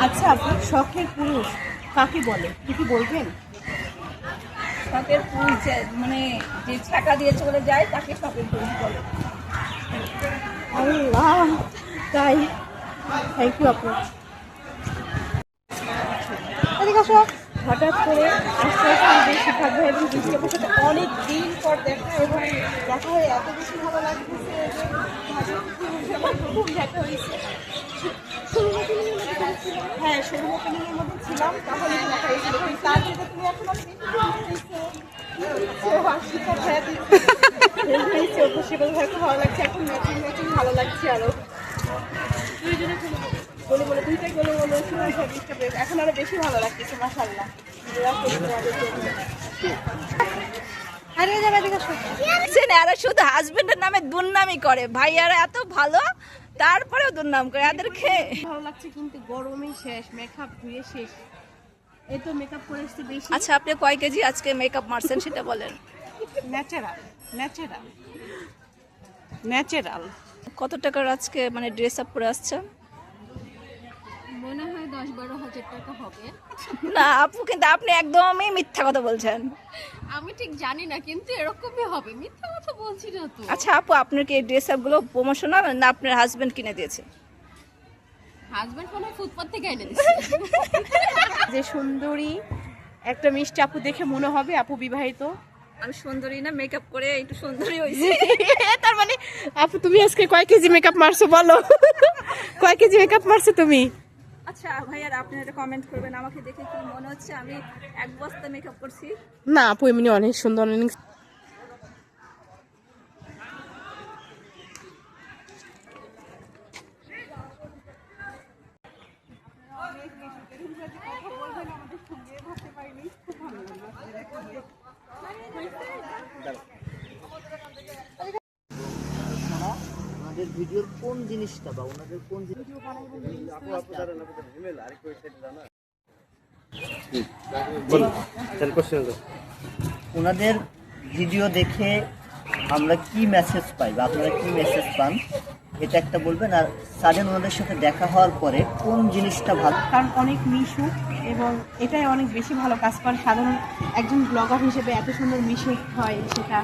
আচ্ছা আপু, শখের পুরুষ কাকে বলে কি বলবেন? শখের পুরুষ মানে যে ছাকা দিয়ে চলে যায় তাকে শখের পুরুষ বলে। আল্লাহ, তাই? থ্যাংক ইউ আপু। এদিকে আসো। হঠাৎ করে আস্তে আস্তে শিক্ষক ভাই এবং বৃষ্টি আপুর সাথে অনেক দিন পর দেখা, এবং দেখা হয়ে এত বেশি ভালো লাগতেছে যে খুব দেখা হয়েছে। হ্যাঁ, শুরু ওপেনিংয়ের মধ্যে ছিলাম, তাহলে দেখা হয়েছিল। তার থেকে তুমি এখন শিক্ষক ভাইয়া সেগুলো ভাইকে ভালো লাগছে, এখন ম্যাচিং ম্যাচিং ভালো লাগছে আরো। বলে বলে দুইটাই বলে বলে এখন আরো বেশি ভালো লাগতেছে। মাশাআল্লাহ। এরা শুধু হাজবেন্ডের নামে দুর্নামি করে, ভাইয়ারা এত ভালো তারপরেও দুর্নাম করে, এদের খেয়ে ভালো লাগছে। কিন্তু গরমে শেষ, মেকআপ ধুয়ে শেষ। এই তো মেকআপ করে এসেছি বেশি। আচ্ছা, আপনি কয় কেজি আজকে মেকআপ মারছেন সেটা বলেন। Natural natural natural. কত টাকার আজকে মানে ড্রেস আপ করে আসছেন? মনে হয় 10-12 হাজার টাকা হবে। না আপু, কিন্তু আপনি একদমই মিথ্যা কথা বলছেন। আমি ঠিক জানি না, কিন্তু এরকমই হবে, মিথ্যা কথা বলছি না তো। আচ্ছা আপু, আপনার কি এই ড্রেস আপগুলো প্রমোশনাল না আপনার হাজবেন্ড কিনে দিয়েছে? হাজবেন্ড মনে হয় ফুটপাত থেকে এনে দিচ্ছে। যে সুন্দরী একটা মিষ্টি আপু দেখে মনে হবে আপু বিবাহিত। আমি সুন্দরী না, মেকআপ করে একটু সুন্দরী হয়েছি। তার মানে আপু তুমি আজকে কয় কেজি মেকআপ মারছো বলো? কয় কেজি মেকআপ মারছো তুমি? আচ্ছা ভাইয়ার, আপনি একটা কমেন্ট করবেন, আমাকে দেখে কি মনে হচ্ছে আমি এক বস্তা মেকআপ করছি? না আপু, এমনি অনেক সুন্দর, অনেক। ওনাদের ভিডিওর কোন জিনিসটা বা ওনাদের কোন ওনাদের ভিডিও দেখে আমরা কি মেসেজ পাই বা আপনারা কি মেসেজ পান, এটা একটা বলবেন। আর সাডেন ওনাদের সাথে দেখা হওয়ার পরে কোন জিনিসটা ভালো, কারণ অনেক মিশুক এবং এটাই অনেক বেশি ভালো কাজ করে। সাধারণ একজন ব্লগার হিসেবে এত সুন্দর মিশুক হয়, সেটা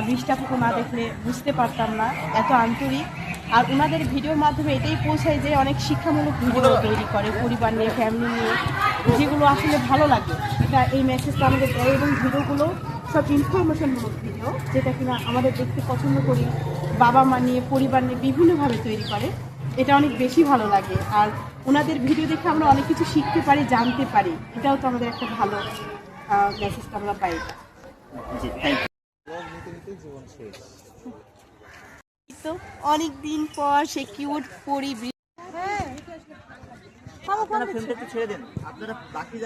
বৃষ্টাপুকে না দেখলে বুঝতে পারতাম না। এত আন্তরিক, আর ওনাদের ভিডিওর মাধ্যমে এটাই পৌঁছায় যে অনেক শিক্ষামূলক ভিডিও তৈরি করে পরিবার নিয়ে, ফ্যামিলি নিয়ে, যেগুলো আসলে ভালো লাগে। এটা এই মেসেজটা আমাদের দেয়, এবং ভিডিওগুলো সব ইনফরমেশনমূলক ভিডিও, যেটা কিনা আমাদের দেখতে পছন্দ করি। বাবা মা নিয়ে, পরিবার নিয়ে বিভিন্নভাবে তৈরি করে, এটা অনেক বেশি ভালো লাগে। আর ওনাদের ভিডিও দেখে আমরা অনেক কিছু শিখতে পারি, জানতে পারি, এটাও তো আমাদের একটা ভালো মেসেজটা আমরা পাই। তো অনেক দিন পর সে কিউট পরি। আপনারা ফিল্মটা একটু ছেড়ে দেন, আপনারা বাকি